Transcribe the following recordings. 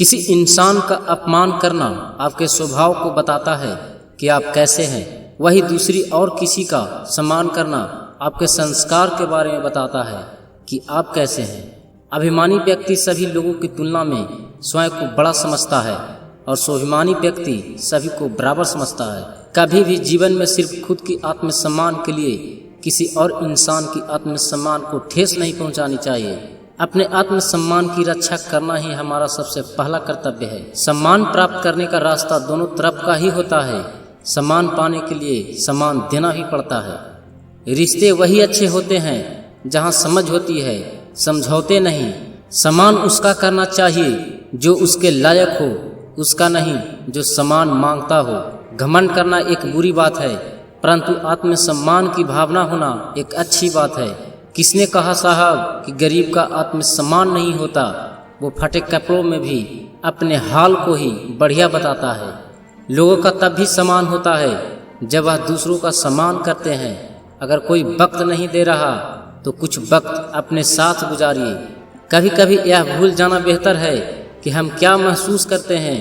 किसी इंसान का अपमान करना आपके स्वभाव को बताता है कि आप कैसे हैं। वही दूसरी और किसी का सम्मान करना आपके संस्कार के बारे में बताता है कि आप कैसे हैं। अभिमानी व्यक्ति सभी लोगों की तुलना में स्वयं को बड़ा समझता है और स्वाभिमानी व्यक्ति सभी को बराबर समझता है। कभी भी जीवन में सिर्फ खुद की आत्मसम्मान के लिए किसी और इंसान की आत्मसम्मान को ठेस नहीं पहुंचानी चाहिए। अपने आत्मसम्मान की रक्षा करना ही हमारा सबसे पहला कर्तव्य है। सम्मान प्राप्त करने का रास्ता दोनों तरफ का ही होता है। सम्मान पाने के लिए सम्मान देना भी पड़ता है। रिश्ते वही अच्छे होते हैं जहां समझ होती है, समझौते नहीं। सम्मान उसका करना चाहिए जो उसके लायक हो, उसका नहीं जो सम्मान मांगता हो। घमंड करना एक बुरी बात है, परंतु आत्मसम्मान की भावना होना एक अच्छी बात है। किसने कहा साहब कि गरीब का आत्मसम्मान नहीं होता? वो फटे कपड़ों में भी अपने हाल को ही बढ़िया बताता है। लोगों का तब भी सम्मान होता है जब वह दूसरों का सम्मान करते हैं। अगर कोई वक्त नहीं दे रहा तो कुछ वक्त अपने साथ गुजारिए। कभी कभी यह भूल जाना बेहतर है कि हम क्या महसूस करते हैं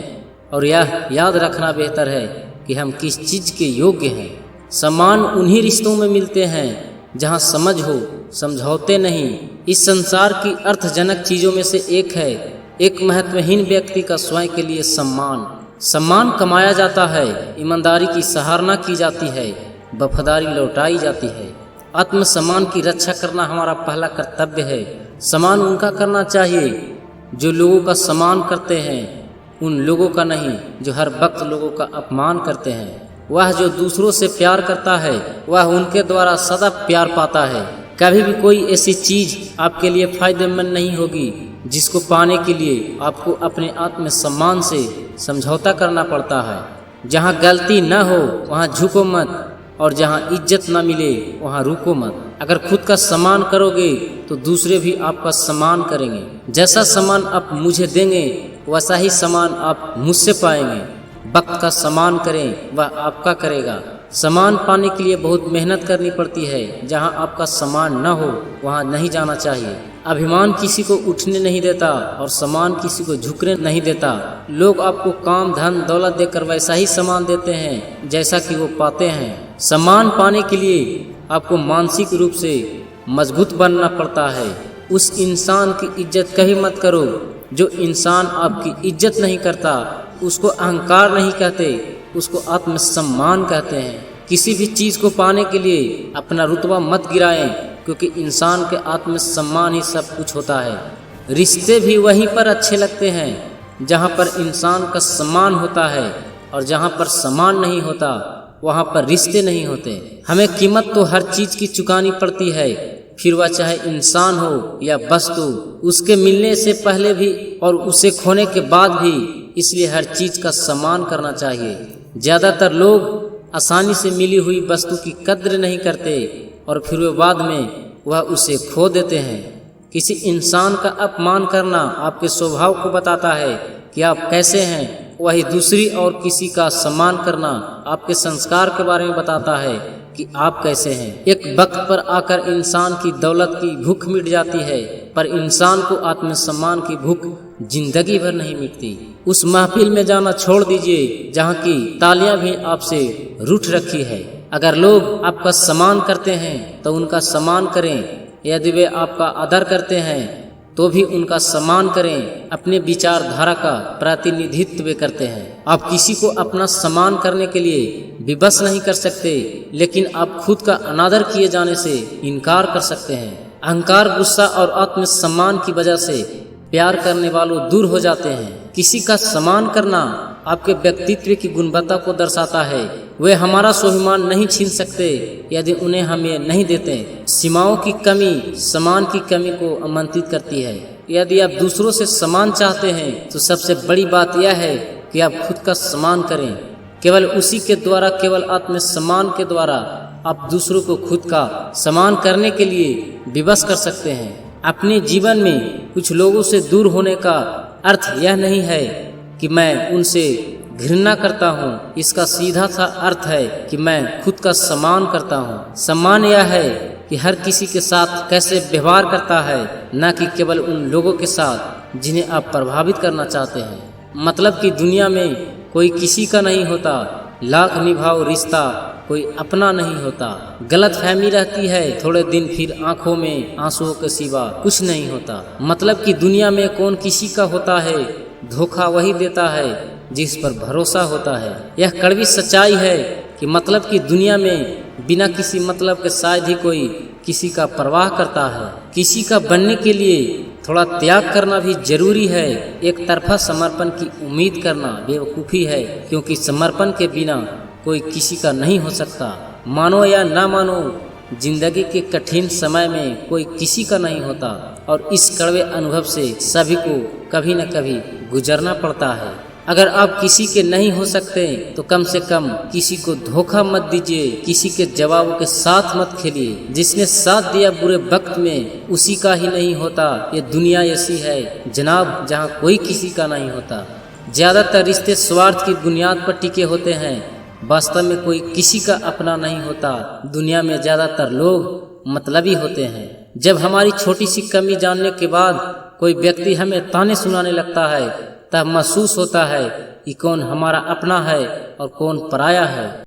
और यह याद रखना बेहतर है कि हम किस चीज़ के योग्य हैं। सम्मान उन्हीं रिश्तों में मिलते हैं जहां समझ हो, समझौते नहीं। इस संसार की अर्थजनक चीज़ों में से एक है एक महत्वहीन व्यक्ति का स्वयं के लिए सम्मान। सम्मान कमाया जाता है, ईमानदारी की सराहना की जाती है, वफादारी लौटाई जाती है। आत्मसम्मान की रक्षा करना हमारा पहला कर्तव्य है। सम्मान उनका करना चाहिए जो लोगों का सम्मान करते हैं, उन लोगों का नहीं जो हर वक्त लोगों का अपमान करते हैं। वह जो दूसरों से प्यार करता है वह उनके द्वारा सदा प्यार पाता है। कभी भी कोई ऐसी चीज़ आपके लिए फायदेमंद नहीं होगी जिसको पाने के लिए आपको अपने आत्मसम्मान से समझौता करना पड़ता है। जहाँ गलती न हो वहाँ झुको मत, और जहाँ इज्जत न मिले वहाँ रुको मत। अगर खुद का सम्मान करोगे तो दूसरे भी आपका सम्मान करेंगे। जैसा सम्मान आप मुझे देंगे वैसा ही सम्मान आप मुझसे पाएंगे। वक्त का सम्मान करें, वह आपका करेगा। सम्मान पाने के लिए बहुत मेहनत करनी पड़ती है। जहाँ आपका सम्मान न हो वहाँ नहीं जाना चाहिए। अभिमान किसी को उठने नहीं देता और सम्मान किसी को झुकने नहीं देता। लोग आपको काम, धन, दौलत देकर वैसा ही सम्मान देते हैं जैसा कि वो पाते हैं। सम्मान पाने के लिए आपको मानसिक रूप से मजबूत बनना पड़ता है। उस इंसान की इज्जत कभी मत करो जो इंसान आपकी इज्जत नहीं करता। उसको अहंकार नहीं कहते, उसको आत्मसम्मान कहते हैं। किसी भी चीज़ को पाने के लिए अपना रुतबा मत गिराएं, क्योंकि इंसान के आत्मसम्मान ही सब कुछ होता है। रिश्ते भी वहीं पर अच्छे लगते हैं जहाँ पर इंसान का सम्मान होता है, और जहाँ पर सम्मान नहीं होता वहाँ पर रिश्ते नहीं होते। हमें कीमत तो हर चीज़ की चुकानी पड़ती है, फिर वह चाहे इंसान हो या वस्तु, उसके मिलने से पहले भी और उसे खोने के बाद भी। इसलिए हर चीज़ का सम्मान करना चाहिए। ज़्यादातर लोग आसानी से मिली हुई वस्तु की कद्र नहीं करते और फिर वे बाद में वह उसे खो देते हैं। किसी इंसान का अपमान करना आपके स्वभाव को बताता है कि आप कैसे हैं। वही दूसरी और किसी का सम्मान करना आपके संस्कार के बारे में बताता है कि आप कैसे हैं। एक वक्त पर आकर इंसान की दौलत की भूख मिट जाती है, पर इंसान को आत्मसम्मान की भूख जिंदगी भर नहीं मिटती। उस महफिल में जाना छोड़ दीजिए जहाँ की तालियां भी आपसे रूठ रखी है। अगर लोग आपका सम्मान करते हैं तो उनका सम्मान करें। यदि वे आपका आदर करते हैं तो भी उनका सम्मान करें। अपने विचारधारा का प्रतिनिधित्व करते हैं। आप किसी को अपना सम्मान करने के लिए विवश नहीं कर सकते, लेकिन आप खुद का अनादर किए जाने से इनकार कर सकते हैं। अहंकार, गुस्सा और आत्मसम्मान की वजह से प्यार करने वालों दूर हो जाते हैं। किसी का सम्मान करना आपके व्यक्तित्व की गुणवत्ता को दर्शाता है। वे हमारा स्वाभिमान नहीं छीन सकते यदि उन्हें हम ये नहीं देते। सीमाओं की कमी सम्मान की कमी को आमंत्रित करती है। यदि आप दूसरों से सम्मान चाहते हैं तो सबसे बड़ी बात यह है कि आप खुद का सम्मान करें। केवल उसी के द्वारा, केवल आत्मसम्मान के द्वारा आप दूसरों को खुद का सम्मान करने के लिए विवश कर सकते हैं। अपने जीवन में कुछ लोगों से दूर होने का अर्थ यह नहीं है कि मैं उनसे घृणा करता हूँ। इसका सीधा सा अर्थ है कि मैं खुद का सम्मान करता हूँ। सम्मान यह है कि हर किसी के साथ कैसे व्यवहार करता है, न कि केवल उन लोगों के साथ जिन्हें आप प्रभावित करना चाहते हैं। मतलब कि दुनिया में कोई किसी का नहीं होता, लाख निभाओ रिश्ता कोई अपना नहीं होता। गलत फहमी रहती है थोड़े दिन, फिर आंखों में आंसुओं के सिवा कुछ नहीं होता। मतलब कि दुनिया में कौन किसी का होता है, धोखा वही देता है जिस पर भरोसा होता है। यह कड़वी सच्चाई है कि मतलब कि दुनिया में बिना किसी मतलब के शायद ही कोई किसी का परवाह करता है। किसी का बनने के लिए थोड़ा त्याग करना भी जरूरी है। एक तरफा समर्पण की उम्मीद करना बेवकूफ़ी है, क्योंकि समर्पण के बिना कोई किसी का नहीं हो सकता। मानो या ना मानो, जिंदगी के कठिन समय में कोई किसी का नहीं होता, और इस कड़वे अनुभव से सभी को कभी न कभी गुजरना पड़ता है। अगर आप किसी के नहीं हो सकते तो कम से कम किसी को धोखा मत दीजिए, किसी के जवाबों के साथ मत खेलिए। जिसने साथ दिया बुरे वक्त में उसी का ही नहीं होता। ये दुनिया ऐसी है जनाब जहाँ कोई किसी का नहीं होता। ज़्यादातर रिश्ते स्वार्थ की बुनियाद पर टिके होते हैं, वास्तव में कोई किसी का अपना नहीं होता। दुनिया में ज़्यादातर लोग मतलबी होते हैं। जब हमारी छोटी सी कमी जानने के बाद कोई व्यक्ति हमें ताने सुनाने लगता है, तब महसूस होता है कि कौन हमारा अपना है और कौन पराया है।